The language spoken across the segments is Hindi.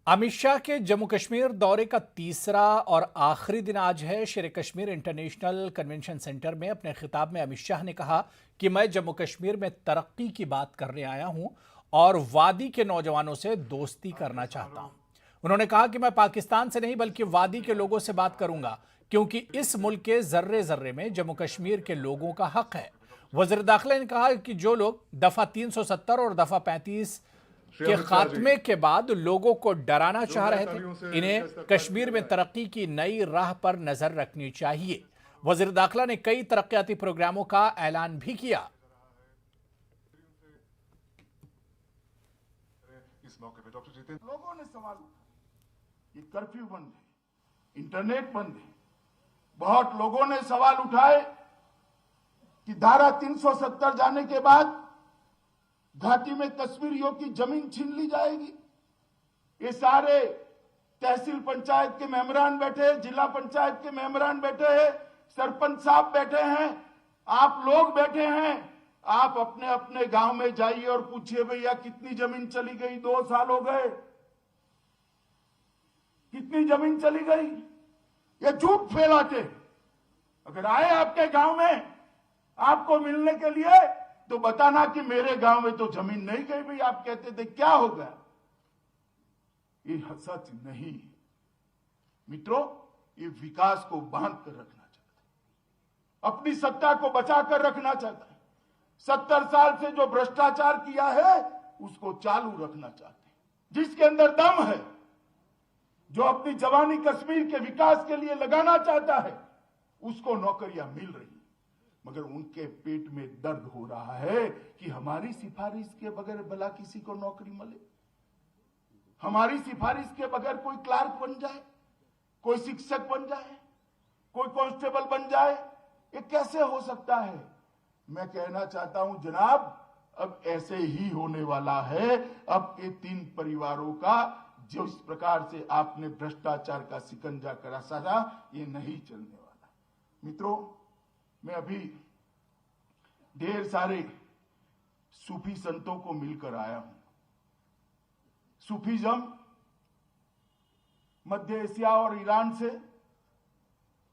अमित शाह के जम्मू कश्मीर दौरे का तीसरा और आखिरी दिन आज है। शेर कश्मीर इंटरनेशनल कन्वेंशन सेंटर में अपने खिताब में अमित शाह ने कहा कि मैं जम्मू कश्मीर में तरक्की की बात करने आया हूं और वादी के नौजवानों से दोस्ती करना चाहता हूं। उन्होंने कहा कि मैं पाकिस्तान से नहीं बल्कि वादी के लोगों से बात करूंगा, क्योंकि इस मुल्क के जर्रे जर्रे में जम्मू कश्मीर के लोगों का हक है। वजीर दाखिला ने कहा कि जो लोग दफा 370 और दफा 35 के खात्मे के बाद लोगों को डराना चाह रहे थे, इन्हें कश्मीर में तरक्की की नई राह पर नजर रखनी चाहिए। वजीर दाखिला ने कई तरक्याती प्रोग्रामों का ऐलान भी किया। इस मौके पे डॉक्टर जितेंद्र लोगों ने सवाल ये कर्फ्यू बंद है, इंटरनेट बंद है। बहुत लोगों ने सवाल उठाए कि धारा 370 जाने के बाद घाटी में कश्मीरियों की जमीन छीन ली जाएगी। ये सारे तहसील पंचायत के मेंबरान बैठे हैं, जिला पंचायत के मेंबरान बैठे हैं, सरपंच साहब बैठे हैं, आप लोग बैठे हैं। आप अपने अपने गांव में जाइए और पूछिए भैया कितनी जमीन चली गई, 2 साल हो गए, कितनी जमीन चली गई। ये झूठ फैलाते। अगर आए आपके गांव में आपको मिलने के लिए तो बताना कि मेरे गांव में तो जमीन नहीं गई। भाई आप कहते थे क्या होगा, ये सच नहीं मित्रों। ये विकास को बांध कर रखना चाहता है, अपनी सत्ता को बचाकर रखना चाहता है। 70 साल से जो भ्रष्टाचार किया है उसको चालू रखना चाहते हैं। जिसके अंदर दम है, जो अपनी जवानी कश्मीर के विकास के लिए लगाना चाहता है, उसको नौकरियां मिल रही है। मगर उनके पेट में दर्द हो रहा है कि हमारी सिफारिश के बगैर भला किसी को नौकरी मिले, हमारी सिफारिश के बगैर कोई क्लार्क बन जाए, कोई शिक्षक बन जाए, कोई कांस्टेबल बन जाए। ये कैसे हो सकता है। मैं कहना चाहता हूं जनाब, अब ऐसे ही होने वाला है। अब ये 3 परिवारों का जिस प्रकार से आपने भ्रष्टाचार का शिकंजा करा सजा, ये नहीं चलने वाला। मित्रों, मैं अभी ढेर सारे सूफी संतों को मिलकर आया हूं। सूफीज्म मध्य एशिया और ईरान से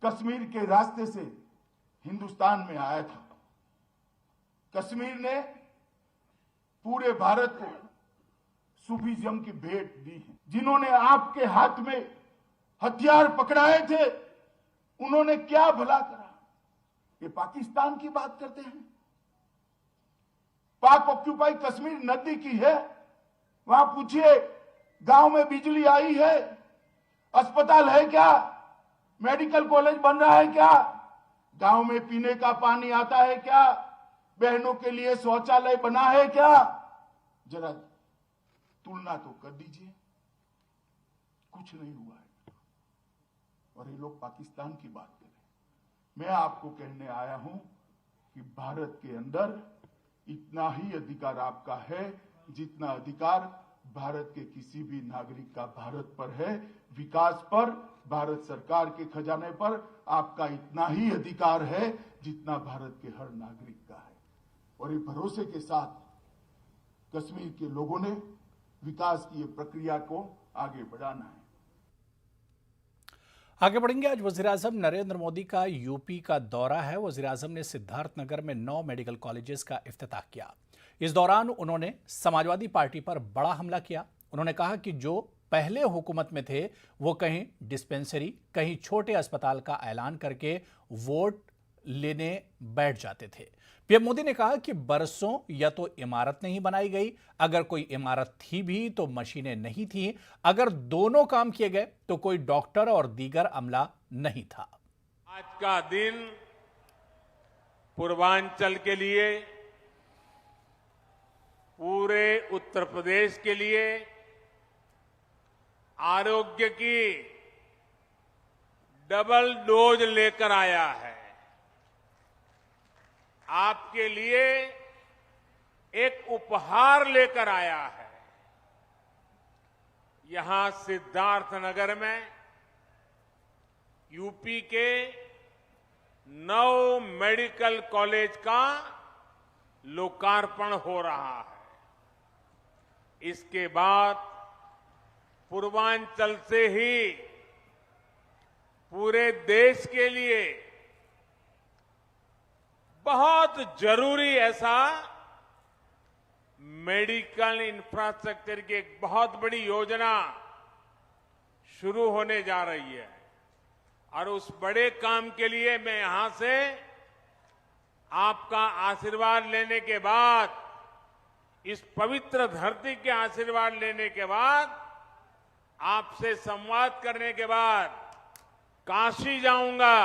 कश्मीर के रास्ते से हिंदुस्तान में आया था। कश्मीर ने पूरे भारत को सूफीज्म की भेंट दी है। जिन्होंने आपके हाथ में हथियार पकड़ाए थे, उन्होंने क्या भला करा। ये पाकिस्तान की बात करते हैं। पाक ऑक्यूपाई कश्मीर नदी की है। वहां पूछिए, गांव में बिजली आई है, अस्पताल है क्या, मेडिकल कॉलेज बन रहा है क्या, गांव में पीने का पानी आता है क्या, बहनों के लिए शौचालय बना है क्या। जरा तुलना तो कर दीजिए। कुछ नहीं हुआ है। और ये लोग पाकिस्तान की बात कर रहे हैं। मैं आपको कहने आया हूं कि भारत के अंदर इतना ही अधिकार आपका है जितना अधिकार भारत के किसी भी नागरिक का भारत पर है। विकास पर, भारत सरकार के खजाने पर आपका इतना ही अधिकार है जितना भारत के हर नागरिक का है। और ये भरोसे के साथ कश्मीर के लोगों ने विकास की ये प्रक्रिया को आगे बढ़ाना है। आगे बढ़ेंगे। आज वजीर-ए-आज़म नरेंद्र मोदी का यूपी का दौरा है। वजीर-ए-आज़म ने सिद्धार्थनगर में 9 मेडिकल कॉलेजेस का इफ्तिताह किया। इस दौरान उन्होंने समाजवादी पार्टी पर बड़ा हमला किया। उन्होंने कहा कि जो पहले हुकूमत में थे वो कहीं डिस्पेंसरी, कहीं छोटे अस्पताल का ऐलान करके वोट लेने बैठ जाते थे। पीएम मोदी ने कहा कि बरसों या तो इमारत नहीं बनाई गई, अगर कोई इमारत थी भी तो मशीनें नहीं थी, अगर दोनों काम किए गए तो कोई डॉक्टर और दीगर अमला नहीं था। आज का दिन पूर्वांचल के लिए, पूरे उत्तर प्रदेश के लिए आरोग्य की डबल डोज लेकर आया है। आपके लिए एक उपहार लेकर आया है। यहां सिद्धार्थनगर में यूपी के 9 मेडिकल कॉलेज का लोकार्पण हो रहा है। इसके बाद पूर्वांचल से ही पूरे देश के लिए बहुत जरूरी ऐसा मेडिकल इंफ्रास्ट्रक्चर की एक बहुत बड़ी योजना शुरू होने जा रही है और उस बड़े काम के लिए मैं यहां से आपका आशीर्वाद लेने के बाद, इस पवित्र धरती के आशीर्वाद लेने के बाद, आपसे संवाद करने के बाद काशी जाऊंगा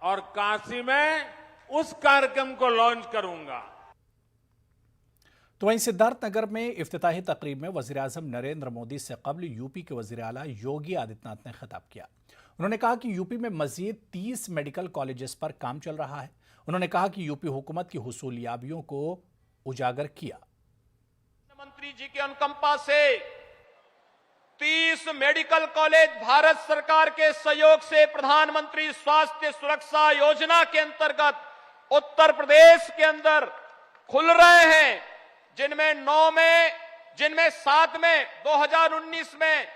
और काशी में उस कार्यक्रम को लॉन्च करूंगा। तो वहीं सिद्धार्थनगर में इफ्तिताही तकरीब में वज़ीर-ए-आज़म नरेंद्र मोदी से कबल यूपी के वज़ीर-ए-आला योगी आदित्यनाथ ने खिताब किया। उन्होंने कहा कि यूपी में मजीद 30 मेडिकल कॉलेजेस पर काम चल रहा है। उन्होंने कहा कि यूपी हुकूमत की हुसूलियाबियों को उजागर किया। मंत्री जी की अनुकंपा से 30 मेडिकल कॉलेज भारत सरकार के सहयोग से प्रधानमंत्री स्वास्थ्य सुरक्षा योजना के अंतर्गत उत्तर प्रदेश के अंदर खुल रहे हैं, जिनमें 7 में 2019 में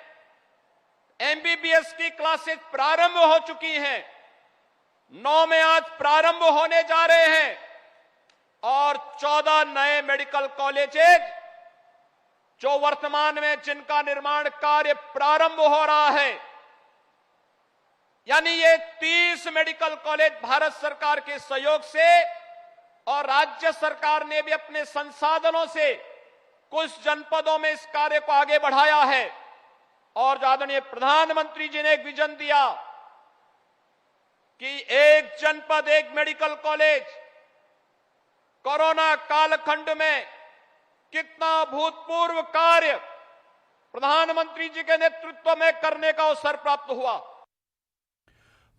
एमबीबीएस की क्लासेस प्रारंभ हो चुकी हैं, 9 में आज प्रारंभ होने जा रहे हैं और 14 नए मेडिकल कॉलेजेस जो वर्तमान में जिनका निर्माण कार्य प्रारंभ हो रहा है, यानी ये 30 मेडिकल कॉलेज भारत सरकार के सहयोग से और राज्य सरकार ने भी अपने संसाधनों से कुछ जनपदों में इस कार्य को आगे बढ़ाया है और आदरणीय प्रधानमंत्री जी ने एक विजन दिया कि एक जनपद एक मेडिकल कॉलेज। कोरोना कालखंड में कितना भूतपूर्व कार्य प्रधानमंत्री जी के नेतृत्व में करने का अवसर प्राप्त हुआ।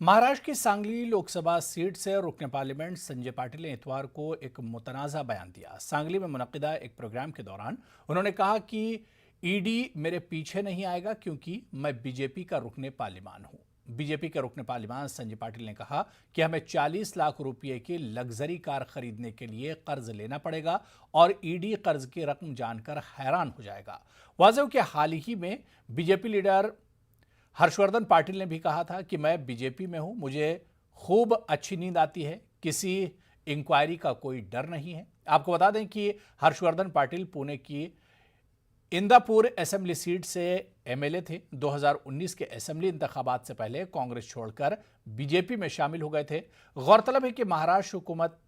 महाराष्ट्र की सांगली लोकसभा सीट से रुकने पार्लियामेंट संजय पाटिल ने इतवार को एक मुतनाज़ा बयान दिया। सांगली में मुनक्किदा एक प्रोग्राम के दौरान उन्होंने कहा कि ईडी मेरे पीछे नहीं आएगा क्योंकि मैं बीजेपी का रुकने पार्लिमान हूं। बीजेपी के रुकने पार्लिमान संजय पाटिल ने कहा कि हमें 40 लाख रुपए की लग्जरी कार खरीदने के लिए कर्ज लेना पड़ेगा और ईडी कर्ज की रकम जानकर हैरान हो जाएगा। वाज़ेह कि हाल ही में बीजेपी लीडर हर्षवर्धन पाटिल ने भी कहा था कि मैं बीजेपी में हूं, मुझे खूब अच्छी नींद आती है, किसी इंक्वायरी का कोई डर नहीं है। आपको बता दें कि हर्षवर्धन पाटिल पुणे की इंदापुर असेंबली सीट से एमएलए थे। 2019 के असेंबली इंतखाबात से पहले कांग्रेस छोड़कर बीजेपी में शामिल हो गए थे। गौरतलब है कि महाराष्ट्र हुकूमत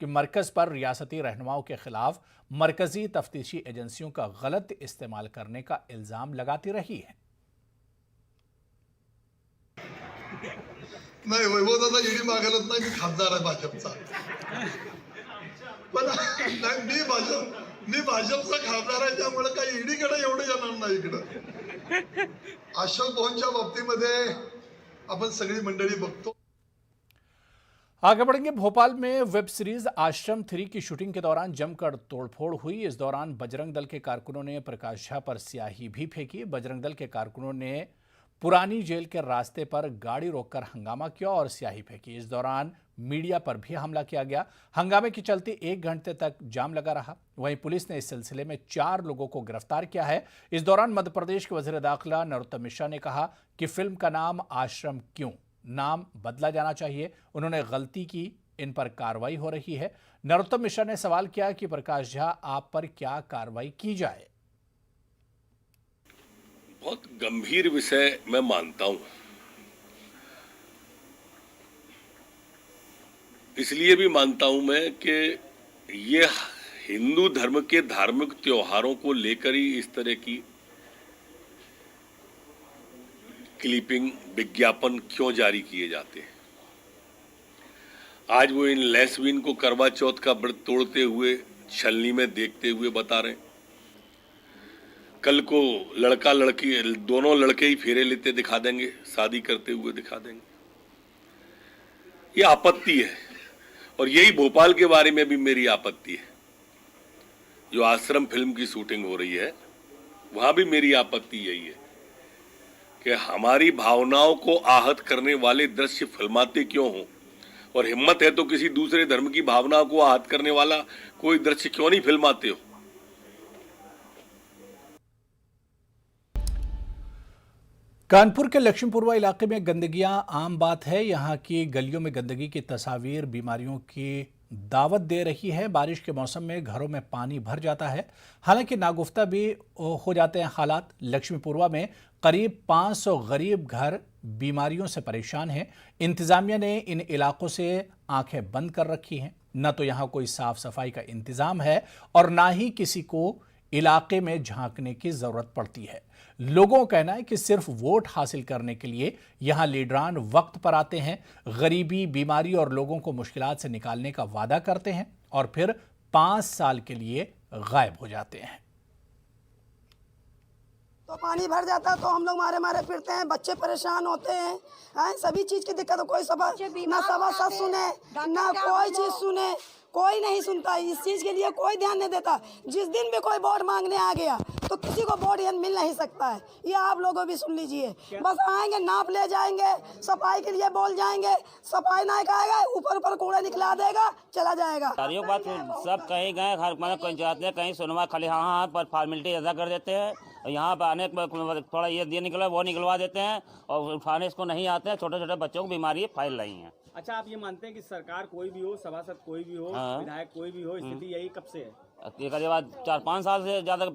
के मरकज पर रियासती रहनुमाओं के खिलाफ मरकजी तफ्तीशी एजेंसियों का गलत इस्तेमाल करने का इल्जाम लगाती रही है। नाही वैभवदादा ईडी मागायलाच नाही, मी खासदार आहे भाजपचा, पण मी भाजपचा खासदार आहे त्यामुळे काही ईडीकडे एवढं जाणार नाही। इकडं अशोक भवनच्या बाबतीमध्ये आपण सगळी मंडळी बघतो। आगे बढ़ेंगे। भोपाल में वेब सीरीज आश्रम 3 की शूटिंग के दौरान जमकर तोड़फोड़ हुई। इस दौरान बजरंग दल के कारकुनों ने प्रकाश झा पर स्याही भी फेंकी। बजरंग दल के कारकुनों ने पुरानी जेल के रास्ते पर गाड़ी रोककर हंगामा किया और स्याही फेंकी। इस दौरान मीडिया पर भी हमला किया गया। हंगामे के चलते 1 घंटे तक जाम लगा रहा। वहीं पुलिस ने इस सिलसिले में 4 लोगों को गिरफ्तार किया है। इस दौरान मध्य प्रदेश के वजीर दाखिला नरोत्तम मिश्रा ने कहा कि फिल्म का नाम आश्रम क्यों, नाम बदला जाना चाहिए। उन्होंने गलती की, इन पर कार्रवाई हो रही है। नरोत्तम मिश्रा ने सवाल किया कि प्रकाश झा, आप पर क्या कार्रवाई की जाए। बहुत गंभीर विषय मैं मानता हूं, इसलिए भी मानता हूं मैं कि ये हिंदू धर्म के धार्मिक त्योहारों को लेकर ही इस तरह की क्लिपिंग, विज्ञापन क्यों जारी किए जाते हैं। आज वो इन लेस्बियन को करवा चौथ का व्रत तोड़ते हुए छलनी में देखते हुए बता रहे हैं, कल को लड़का लड़की दोनों लड़के ही फेरे लेते दिखा देंगे, शादी करते हुए दिखा देंगे। ये आपत्ति है और यही भोपाल के बारे में भी मेरी आपत्ति है। जो आश्रम फिल्म की शूटिंग हो रही है वहां भी मेरी आपत्ति यही है कि हमारी भावनाओं को आहत करने वाले दृश्य फिल्माते क्यों हों, और हिम्मत है तो किसी दूसरे धर्म की भावना को आहत करने वाला कोई दृश्य क्यों नहीं फिल्माते हो। कानपुर के लक्ष्मीपुरवा इलाके में गंदगियां आम बात है। यहां की गलियों में गंदगी की तस्वीर बीमारियों की दावत दे रही है। बारिश के मौसम में घरों में पानी भर जाता है, हालांकि नागुफ्ता भी हो जाते हैं हालात। लक्ष्मीपुरवा में करीब 500 गरीब घर बीमारियों से परेशान हैं। इंतजामिया ने इन इलाकों से आंखें बंद कर रखी हैं। न तो यहां कोई साफ सफाई का इंतजाम है और ना ही किसी को इलाके में झांकने की जरूरत पड़ती है। लोगों का कहना है कि सिर्फ वोट हासिल करने के लिए यहां लीडरान वक्त पर आते हैं, गरीबी, बीमारी और लोगों को मुश्किलात से निकालने का वादा करते हैं और फिर 5 साल के लिए गायब हो जाते हैं। तो पानी भर जाता तो हम लोग मारे मारे फिरते हैं, बच्चे परेशान होते हैं, सभी चीज की दिक्कत। कोई ना सभासद सुने, ना कोई चीज सुने, कोई नहीं सुनता। इस चीज के लिए कोई ध्यान नहीं देता। जिस दिन भी कोई वोट मांगने आ गया तो किसी को वोट मिल नहीं सकता है। ये आप लोगों भी सुन लीजिए। बस आएंगे, नाप ले जाएंगे, सफाई के लिए बोल जाएंगे, सफाई नहीं करेगा, ऊपर ऊपर कूड़ा निकला देगा, चला जाएगा। बात सब कहीं गए, कहीं जाते हैं, कहीं सुनवा खाली हाँ पर फॉर्मेलिटी अदा कर देते हैं। यहाँ पर आने थोड़ा ये निकला वो निकलवा देते हैं और उठाने इसको नहीं आते हैं। छोटे छोटे बच्चों को बीमारी फैल रही है। अच्छा, आप ये मानते हैं कि सरकार कोई भी हो, सभासद कोई भी हो, विधायक कोई भी हो, स्थिति यही कब से है? करीब 4-5 साल से ज़्यादा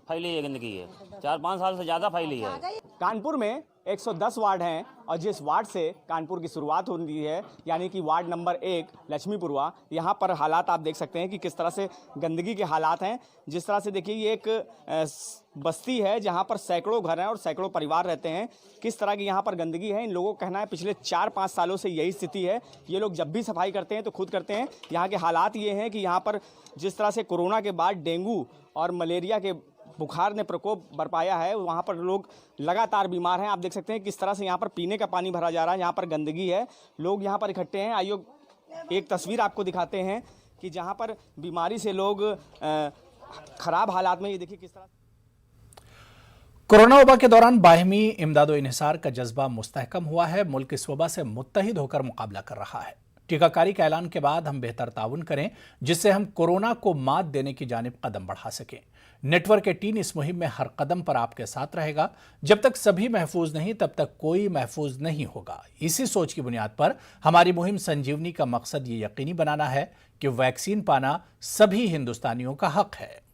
फैली है गंदगी है। 4-5 साल से ज़्यादा फैली है। कानपुर में 110 वार्ड हैं और जिस वार्ड से कानपुर की शुरुआत होती है, यानी कि वार्ड नंबर 1 लक्ष्मीपुरवा, यहाँ पर हालात आप देख सकते हैं कि किस तरह से गंदगी के हालात हैं। जिस तरह से देखिए, ये एक बस्ती है जहाँ पर सैकड़ों घर हैं और सैकड़ों परिवार रहते हैं। किस तरह की यहाँ पर गंदगी है, इन लोगों का कहना है पिछले 4-5 सालों से यही स्थिति है। ये लोग जब भी सफाई करते हैं तो खुद करते हैं। यहाँ के हालात ये हैं कि यहाँ पर जिस तरह से कोरोना के बाद डेंगू और मलेरिया के बुखार ने प्रकोप बरपाया है, वहाँ पर लोग लगातार बीमार हैं। आप देख सकते हैं किस तरह से यहाँ पर पीने का पानी भरा जा रहा है, यहाँ पर गंदगी है, लोग यहाँ पर इकट्ठे हैं। आइए एक तस्वीर आपको दिखाते हैं कि जहाँ पर बीमारी से लोग खराब हालात में, ये देखिए किस तरह। कोरोना वबा के दौरान बाहिमी इमदादो इन्हिसार का जज्बा मुस्तहकम हुआ है। मुल्क इस वबा से मुत्तहिद होकर मुकाबला कर रहा है। टीकाकारी के ऐलान के बाद हम बेहतर ताउन करें, जिससे हम कोरोना को मात देने की जानिब कदम बढ़ा सकें। नेटवर्क 18 इस मुहिम में हर कदम पर आपके साथ रहेगा। जब तक सभी महफूज नहीं, तब तक कोई महफूज नहीं होगा। इसी सोच की बुनियाद पर हमारी मुहिम संजीवनी का मकसद ये यकीनी बनाना है कि वैक्सीन पाना सभी हिंदुस्तानियों का हक है।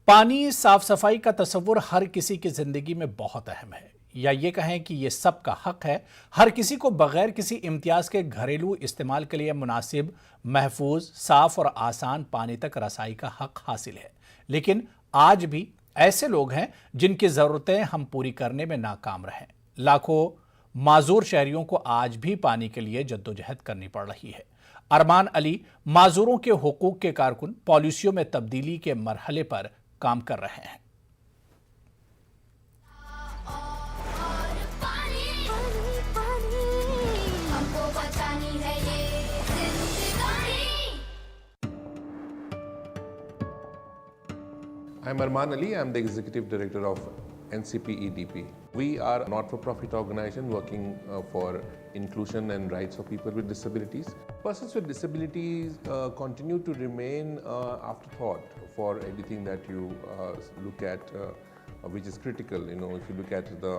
पानी, साफ सफाई का तस्वुर हर किसी की जिंदगी में बहुत अहम है, या ये कहें कि ये सबका हक है। हर किसी को बगैर किसी इम्तियाज के घरेलू इस्तेमाल के लिए मुनासिब, महफूज, साफ और आसान पानी तक रसाई का हक हासिल है। लेकिन आज भी ऐसे लोग हैं जिनकी ज़रूरतें हम पूरी करने में नाकाम रहे। लाखों माजूर शहरियों को आज भी पानी के लिए जद्दोजहद करनी पड़ रही है। अरमान अली माजूरों के हुकूक के कारकुन पॉलिसियों में तब्दीली के मरहले पर काम कर रहे हैं। I'm Arman Ali. I'm the Executive Director of NCP-EDP. We are a not-for-profit organization working for inclusion and rights of people with disabilities. Persons with disabilities continue to remain afterthought for anything that you look at, which is critical. You know, if you look at the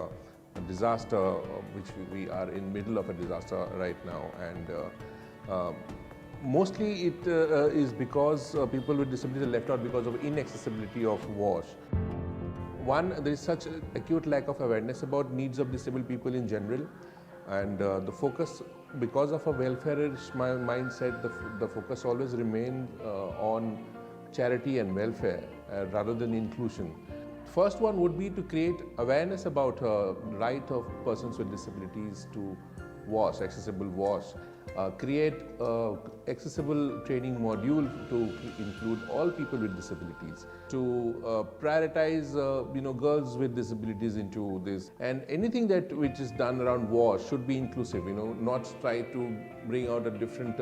disaster, which we are in middle of a disaster right now, and mostly it is because people with disabilities are left out because of inaccessibility of WASH. One, there is such acute lack of awareness about needs of disabled people in general, and the focus, because of a welfare-ish mindset, the focus always remained on charity and welfare rather than inclusion. First one would be to create awareness about right of persons with disabilities to WASH, accessible WASH. Create accessible training module to include all people with disabilities, to prioritize girls with disabilities into this, and anything that which is done around WASH should be inclusive, not try to bring out a different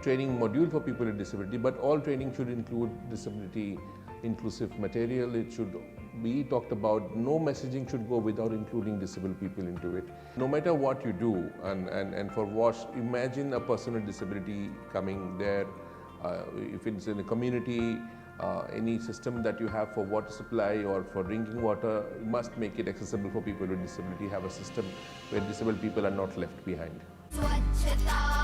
training module for people with disability, but all training should include disability inclusive material. It should we talked about no messaging should go without including disabled people into it. No matter what you do, and for WASH, imagine a person with disability coming there, if it's in a community, any system that you have for water supply or for drinking water, you must make it accessible for people with disability, have a system where disabled people are not left behind. Swachhata